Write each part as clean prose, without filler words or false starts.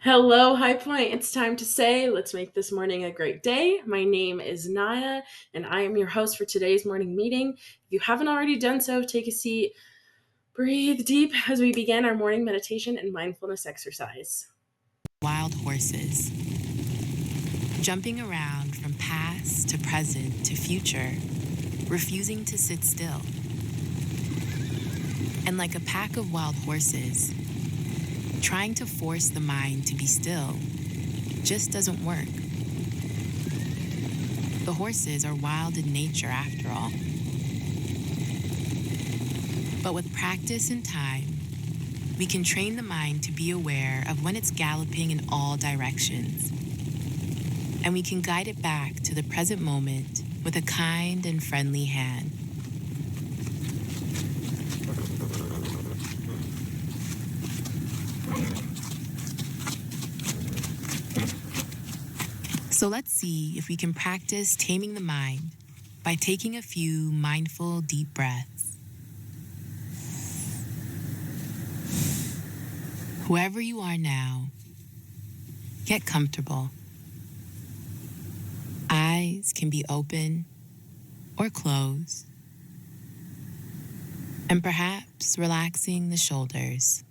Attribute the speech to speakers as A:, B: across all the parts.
A: Hello, High Point. It's time to say, let's make this morning a great day. My name is Naya, and I am your host for today's morning meeting. If you haven't already done so, take a seat, breathe deep as we begin our morning meditation and mindfulness exercise.
B: Wild horses, jumping around from past to present to future, refusing to sit still. And like a pack of wild horses, trying to force the mind to be still just doesn't work. The horses are wild in nature after all. But with practice and time, we can train the mind to be aware of when it's galloping in all directions. And we can guide it back to the present moment with a kind and friendly hand. So let's see if we can practice taming the mind by taking a few mindful, deep breaths. Whoever you are now, get comfortable. Eyes can be open or closed, and perhaps relaxing the shoulders.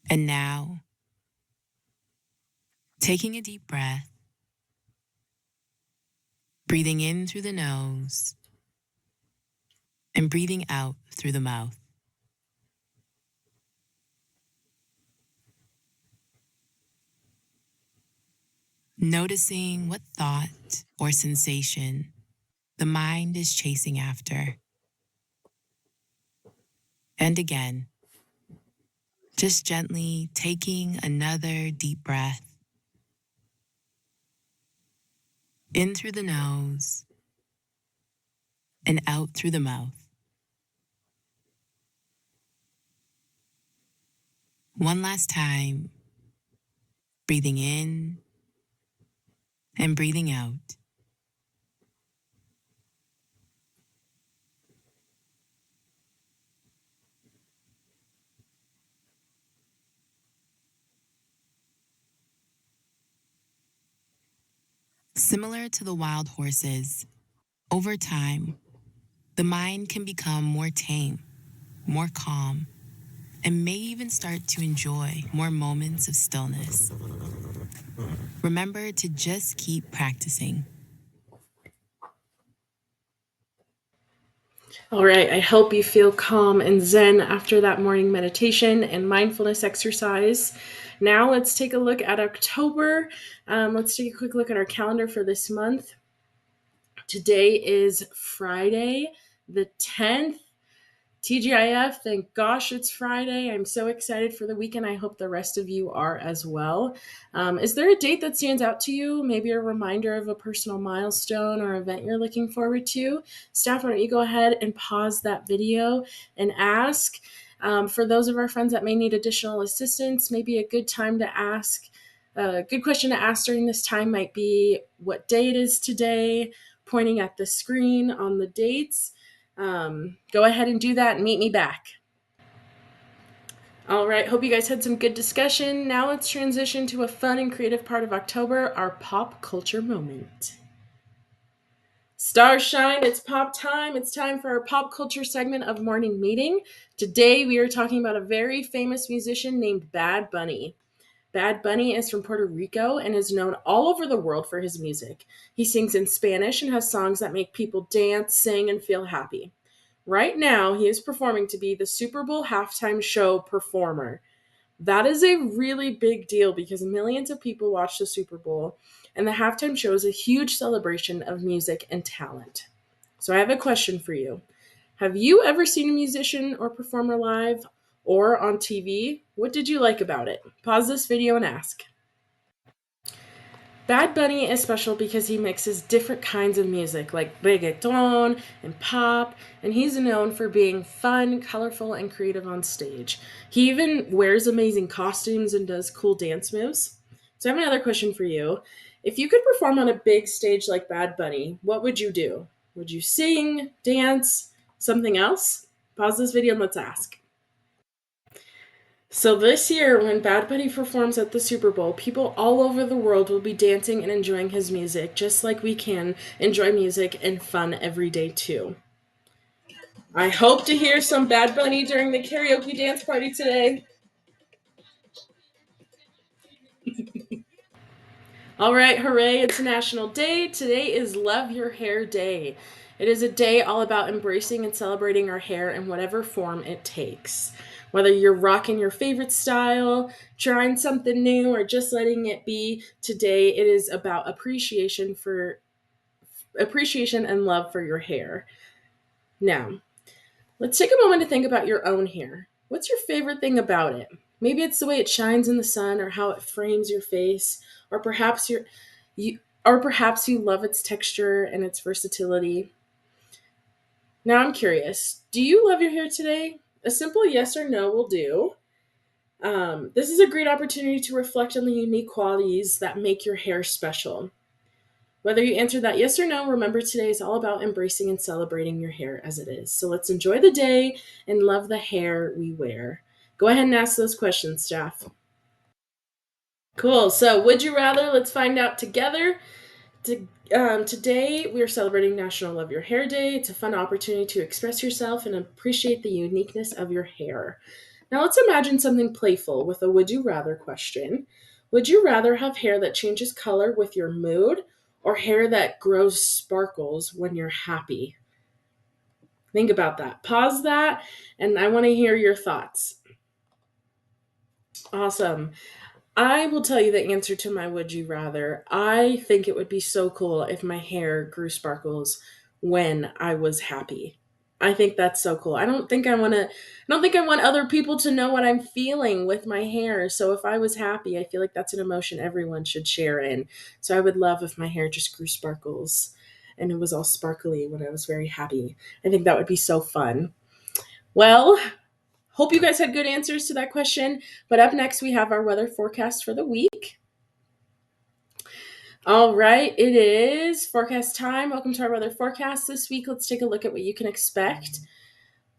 B: And now, taking a deep breath, breathing in through the nose and breathing out through the mouth. Noticing what thought or sensation the mind is chasing after. And again, just gently taking another deep breath in through the nose and out through the mouth. One last time, breathing in and breathing out. Similar to the wild horses, over time, the mind can become more tame, more calm, and may even start to enjoy more moments of stillness. Remember to just keep practicing.
A: All right, I hope you feel calm and zen after that morning meditation and mindfulness exercise. Now let's take a look at October. Let's take a quick look at our calendar for this month. Today is Friday, the 10th. TGIF, thank gosh it's Friday. I'm so excited for the weekend. I hope the rest of you are as well. Is there a date that stands out to you? Maybe a reminder of a personal milestone or event you're looking forward to? Staff, why don't you go ahead and pause that video and ask? For those of our friends that may need additional assistance, maybe a good time to ask. A good question to ask during this time might be what day it is today, pointing at the screen on the dates. Go ahead and do that and meet me back. All right, hope you guys had some good discussion. Now let's transition to a fun and creative part of October, our pop culture moment. Starshine, it's pop time. It's time for our pop culture segment of Morning Meeting. Today we are talking about a very famous musician named Bad Bunny. Bad Bunny is from Puerto Rico and is known all over the world for his music. He sings in Spanish and has songs that make people dance, sing, and feel happy. Right now, he is performing to be the Super Bowl halftime show performer. That is a really big deal because millions of people watch the Super Bowl, and the halftime show is a huge celebration of music and talent. So, I have a question for you. Have you ever seen a musician or performer live or on TV? What did you like about it? Pause this video and ask. Bad Bunny is special because he mixes different kinds of music like reggaeton and pop, and he's known for being fun, colorful, and creative on stage. He even wears amazing costumes and does cool dance moves. So I have another question for you. If you could perform on a big stage like Bad Bunny, what would you do? Would you sing, dance, something else? Pause this video and let's ask. So this year, when Bad Bunny performs at the Super Bowl, people all over the world will be dancing and enjoying his music, just like we can enjoy music and fun every day too. I hope to hear some Bad Bunny during the karaoke dance party today. All right, hooray, it's National Day. Today is Love Your Hair Day. It is a day all about embracing and celebrating our hair in whatever form it takes. Whether you're rocking your favorite style, trying something new, or just letting it be, today it is about appreciation and love for your hair. Now, let's take a moment to think about your own hair. What's your favorite thing about it? Maybe it's the way it shines in the sun or how it frames your face, or you perhaps you love its texture and its versatility. Now I'm curious, do you love your hair today? A simple yes or no will do. This is a great opportunity to reflect on the unique qualities that make your hair special. Whether you answer that yes or no, remember today is all about embracing and celebrating your hair as it is. So let's enjoy the day and love the hair we wear. Go ahead and ask those questions, staff. Cool. So, would you rather? Let's find out together. Today, we are celebrating National Love Your Hair Day. It's a fun opportunity to express yourself and appreciate the uniqueness of your hair. Now, let's imagine something playful with a would you rather question. Would you rather have hair that changes color with your mood or hair that grows sparkles when you're happy? Think about that. Pause that, and I want to hear your thoughts. Awesome. I will tell you the answer to my would you rather. I think it would be so cool if my hair grew sparkles when I was happy. I think that's so cool. I don't think I want other people to know what I'm feeling with my hair. So if I was happy, I feel like that's an emotion everyone should share in. So I would love if my hair just grew sparkles and it was all sparkly when I was very happy. I think that would be so fun. Well, hope you guys had good answers to that question. But up next, we have our weather forecast for the week. All right, it is forecast time. Welcome to our weather forecast this week. Let's take a look at what you can expect.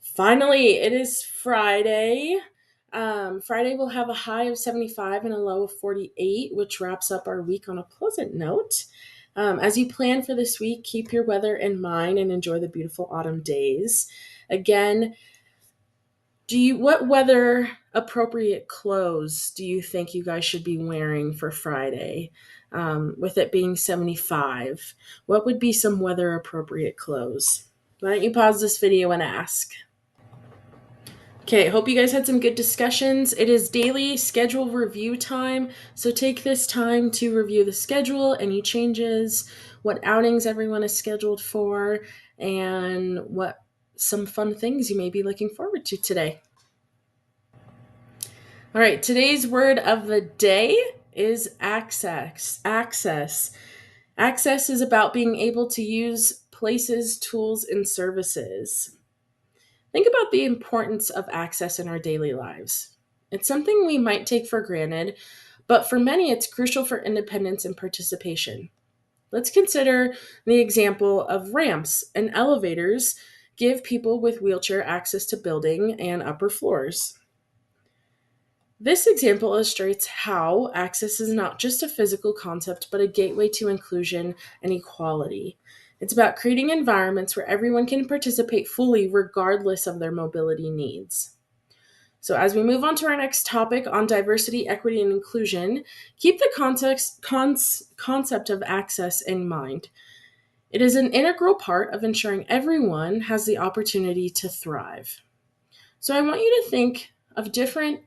A: Finally, it is Friday. Friday will have a high of 75 and a low of 48, which wraps up our week on a pleasant note. As you plan for this week, keep your weather in mind and enjoy the beautiful autumn days. Again, what weather appropriate clothes do you think you guys should be wearing for Friday? With it being 75, what would be some weather appropriate clothes? Why don't you pause this video and ask? Okay, hope you guys had some good discussions. It is daily schedule review time, so take this time to review the schedule, any changes, what outings everyone is scheduled for, and what some fun things you may be looking forward to today. All right, today's word of the day is access. Access. Access is about being able to use places, tools, and services. Think about the importance of access in our daily lives. It's something we might take for granted, but for many, it's crucial for independence and participation. Let's consider the example of ramps and elevators give people with wheelchair access to building and upper floors. This example illustrates how access is not just a physical concept, but a gateway to inclusion and equality. It's about creating environments where everyone can participate fully, regardless of their mobility needs. So, as we move on to our next topic on diversity, equity, and inclusion, keep the concept of access in mind. It is an integral part of ensuring everyone has the opportunity to thrive. So, I want you to think of different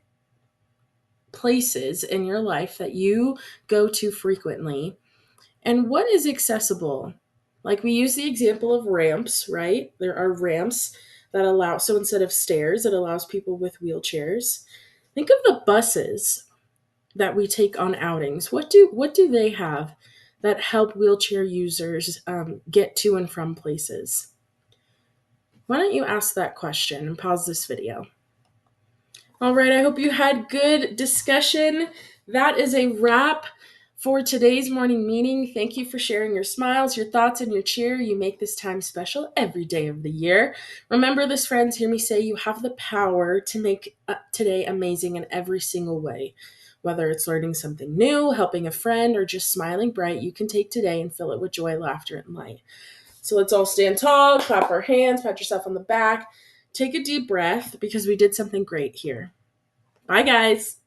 A: places in your life that you go to frequently and what is accessible. Like we use the example of ramps, right? There are ramps that allow, so instead of stairs, it allows people with wheelchairs. Think of the buses that we take on outings. What do they have that help wheelchair users get to and from places? Why don't you ask that question and pause this video? All right, I hope you had good discussion. That is a wrap For today's morning meeting, thank you for sharing your smiles, your thoughts, and your cheer. You make this time special every day of the year. Remember this, friends. Hear me say you have the power to make today amazing in every single way. Whether it's learning something new, helping a friend, or just smiling bright, you can take today and fill it with joy, laughter, and light. So let's all stand tall, clap our hands, pat yourself on the back, take a deep breath because we did something great here. Bye, guys.